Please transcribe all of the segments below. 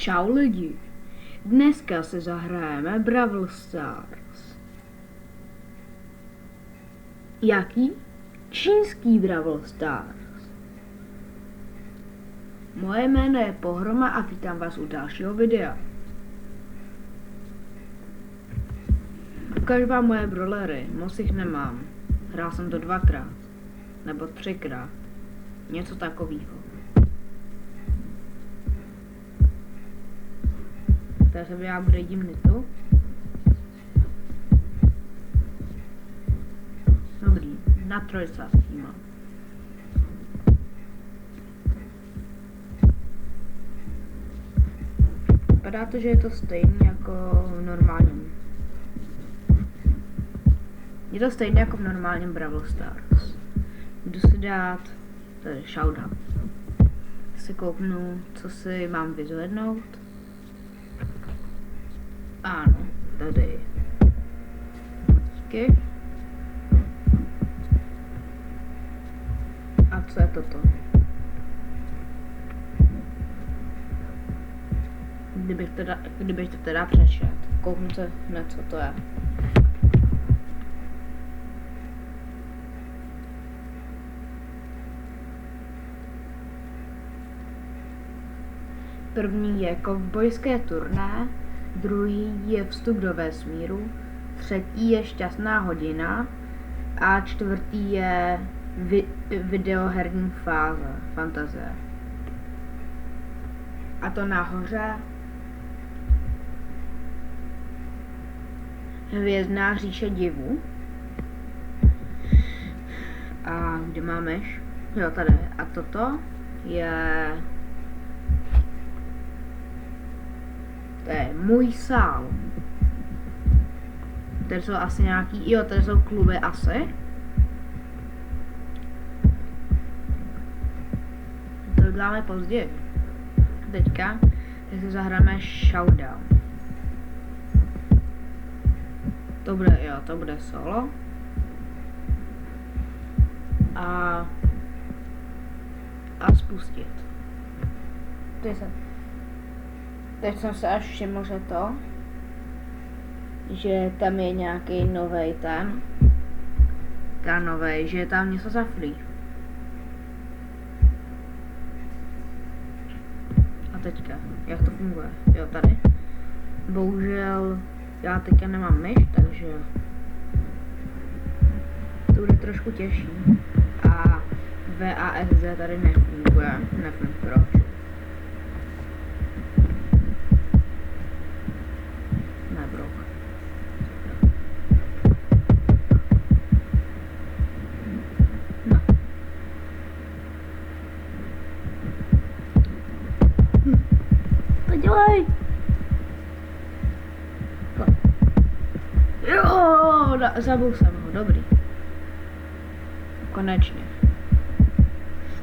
Čau lidi, dneska si zahrajeme Brawl Stars. Jaký? Čínský Brawl Stars. Moje jméno je Pohroma a vítám vás u dalšího videa. Ukážu vám moje brawlery, moc jich nemám. Hrál jsem to 2krát, nebo 3krát, něco takového. Tady se já bude jím nitu. Dobrý, na trojsázky mám. Vypadá to, že je to stejný jako v normálním. Je to stejné jako v normálním Brawl Stars. Jdu si dát tady shoutout. Si kouknu, co si mám vyzvednout. Ano, tady. Díky. A co je toto? Kdybych to teda přečet, kouknu se hned, co to je. První je kovbojské turné, druhý je vstup do vesmíru, třetí je šťastná hodina a čtvrtý je videoherní fáze, fantazie. A to nahoře Hvězdná říše divů. A kde mámeš? Jo, tady. A toto je... To je můj sál. Tady jsou asi nějaký... Jo, tady jsou kluby asi. To děláme později. Teďka tak si zahráme Showdown. To bude, jo, to bude solo. A spustit. Teď jsem se až všiml, že tam je nějaký novej novej, že je tam něco za free. A teďka, jak to funguje? Jo, tady. Bohužel, já teďka nemám myš, takže to bude trošku těžší. A VASD tady nefunguje, nevím proč. Dělej! Jo, zabil jsem ho, dobrý. Konečně.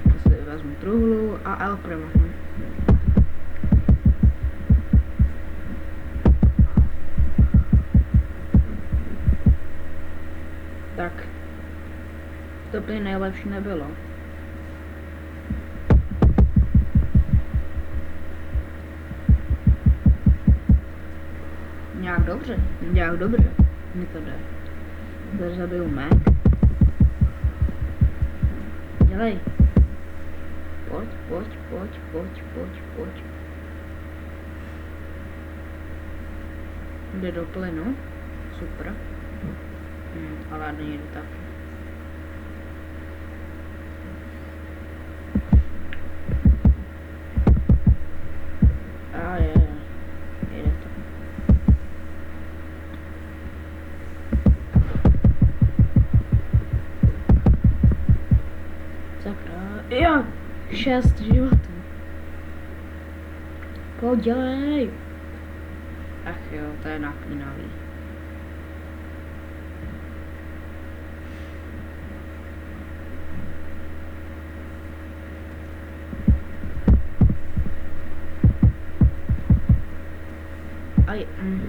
Já si vezmu truhlu a El Primo. Tak. To by nejlepší nebylo. Nějak dobře, mi to jde. Tady zabiju Mac. Dělej. Pojď. Jde do plynu. Super. Ale není to taky. A je. Jde to. Jo, 6 životů. Podělej. Ach jo, to je napínavý.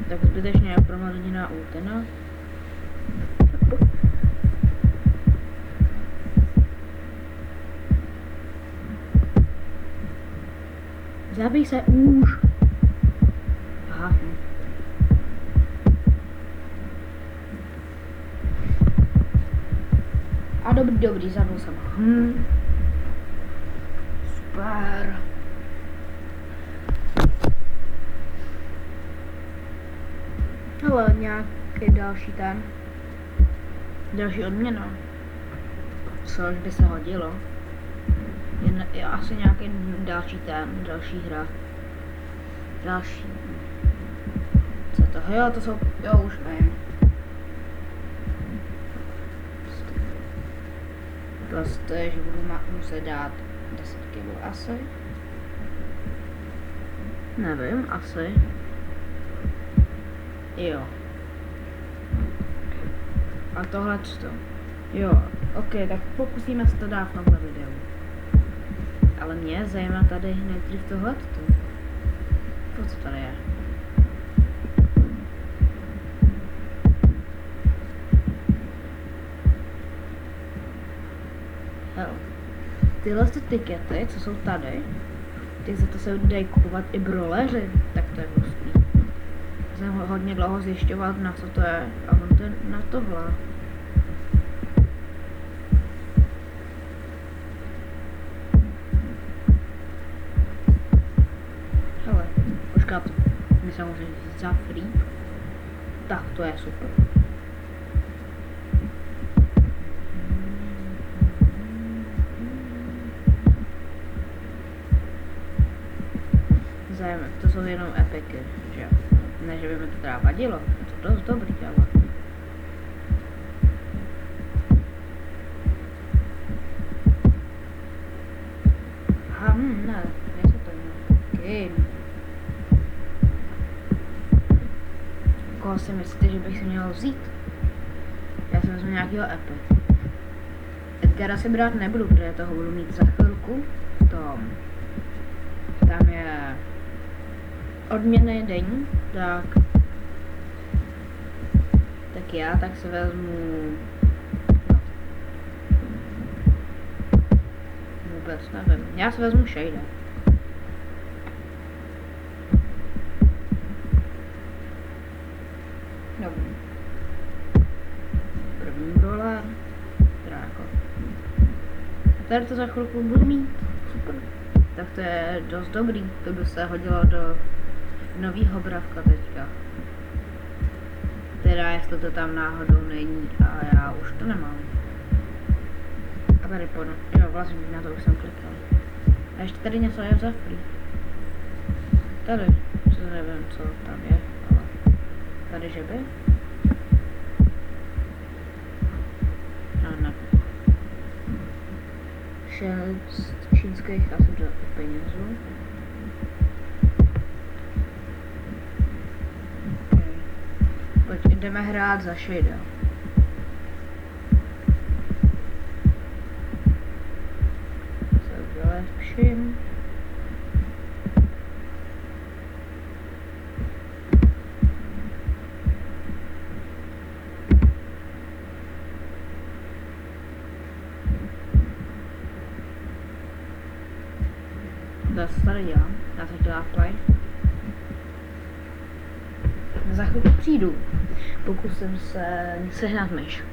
Tak zbytečně je promarněná ultina. Zabij se už. dobrý, zabil jsem. Super. Hele, nějaký další ten. Další odměna. Což by se hodilo. Je asi nějaký další hra. Další. Co to? Jo, to jsou, jo, už nevím. Prostě, že budu muset dát 10 kg asi. Nevím, asi. Jo. A tohle to. Jo, ok, tak pokusíme se to dát v tomhle videu. Ale mě zajímá tady nejdřív tohleto. Co tady je? Hell. Tyhle tikety, co jsou tady, ty za to se dají kupovat i broleři, tak to je hustý. Jsem hodně dlouho zjišťovat, na co to je, a on to je na tohle. Hele, počkat, my samozřejmě za free. Tak to je super. To jsou jenom epiky, že jo. Ne, že by mi to teda vadilo, je to dost dobrý, ale... Aha, ne, nejsou to jenom game. Koho si myslíte, že bych si měl vzít? Já si vezmu nějakýho epic. Edgara si brát nebudu, protože toho budu mít za chvilku. Tam je odměnný den, tak já tak si vezmu, vůbec nevím, já si vezmu Shada. Dobrý. První brawler, teda jako, tady to za chvilku budu mít, super. Tak to je dost dobrý, to by se hodilo do novýho bravka teďka. Teda jestli to tam náhodou není a já už to nemám. A tady jo, vlastně na to už jsem klikal. A ještě tady něco je za free. Tady, co nevím, co tam je, ale tady, že by? No, ne. 6 čínských asi do penězů. Jdeme hrát za Shada. Se vylepším. Zase tady dělám. Já se dělám play. Za chvíli přijdu. Pokusím se sehnat myš.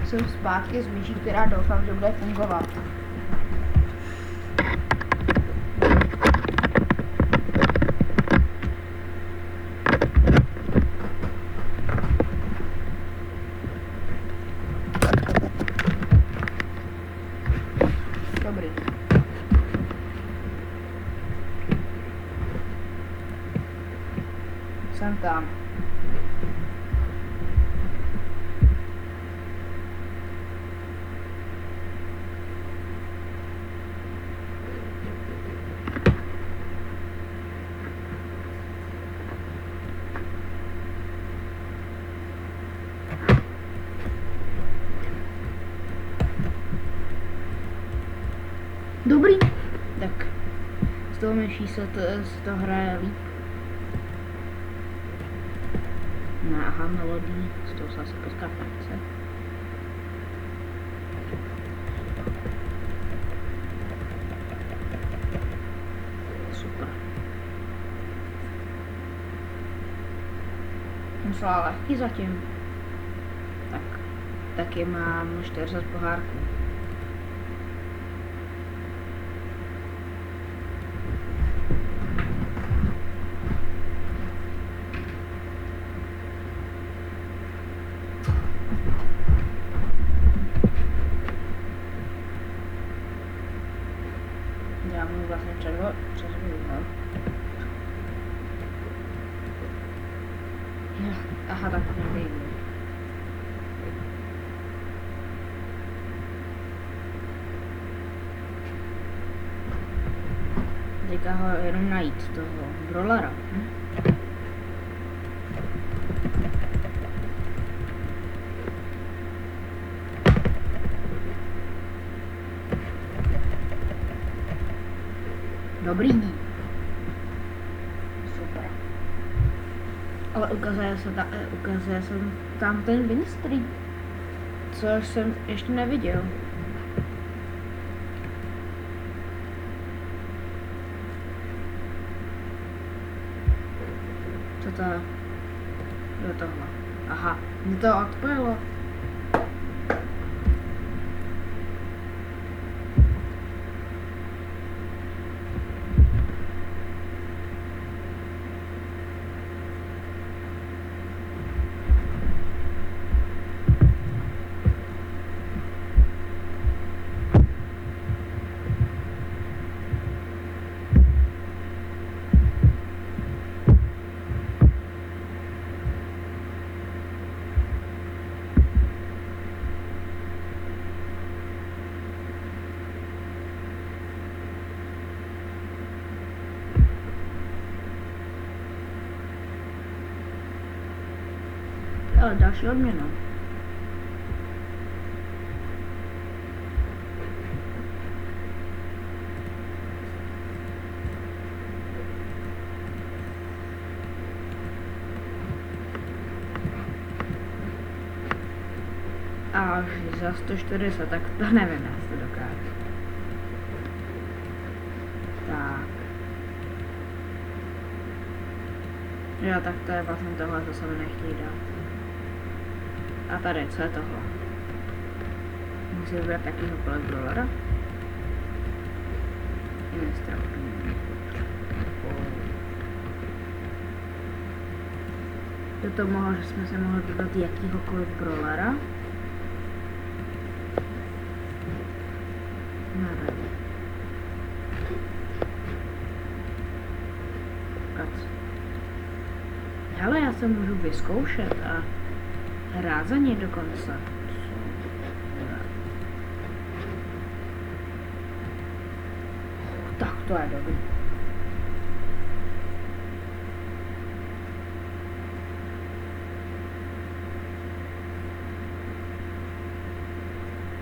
Jsem zpátky s myší, která doufám, že bude fungovat. Dobrý. Jsem tam. Dobrý. Tak tou myší se to hraje líp. No, aha, melodii, s tou se asi poskápne, co? Super. Musela lehký zatím. Tak, taky mám 40 pohárků. Já mu vlastně předvodu. Aha, tak nevím. Teďka ho jenom najít, toho brawlera. Dobrý. Super. Ale ukazuje se tam ten Winstreak, což jsem ještě neviděl. Co to je? Jo, tohle. Aha, mě to odpojilo. Ale další odměna. Až za 140, tak to nevím, jestli to dokážu. Tak. Jo, tak to je vlastně tohle, co se mi nechtějí dát. A tady, co je tohle? Musím vybrat takýhokoliv brawlera. Toto mohlo, že jsme se mohli vybrat jakýhokoliv brawlera. Hele, já se můžu vyzkoušet a hrát za něj dokonce. Tak to je dobrý.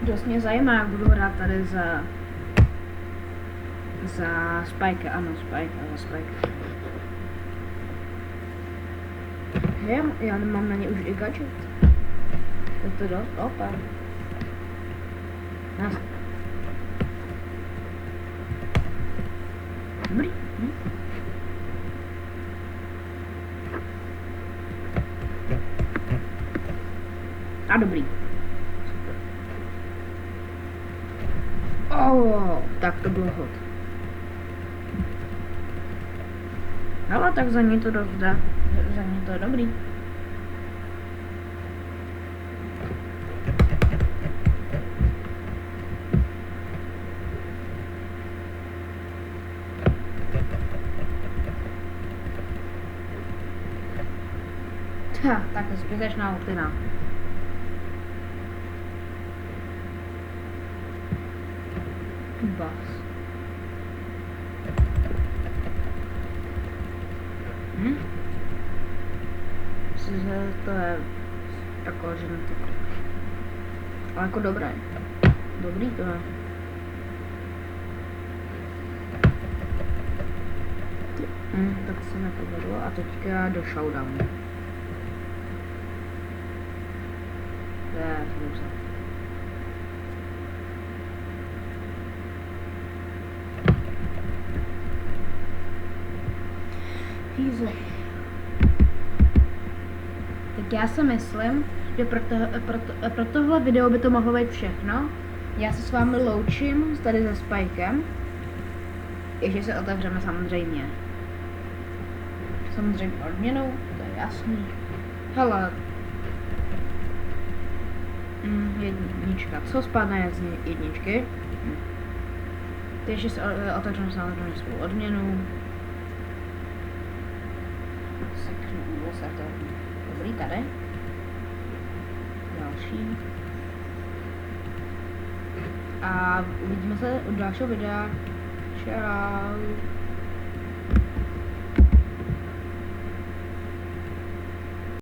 Dost mě zajímá, jak budu hrát tady za Spike, ano, za Spike. Já nemám na ně už i gadget. Je to dost? Opa. Nás. Dobrý. A dobrý. Super. Oh, tak to bylo hot. Ale tak za ní to dost dá. Za mě to je dobrý. Tak je zbytečná ultina. Bas. Myslím, že to je jako, že to... Ale jako dobré. Dobrý to je. Tak se nepovedlo a teďka do showdownu. To je hrůza. Easy. Tak já si myslím, že pro tohle video by to mohlo být všechno. Já se s vámi loučím tady se Spikem. Ještě se otevřeme samozřejmě. Samozřejmě odměnou, to je jasný. Hele. Jednička. Co spadne z jedničky? Takže se otevřeme samozřejmě svou odměnu. Seknu se to. Dobrý, tady. Další. A uvidíme se u dalšího videa. Čau.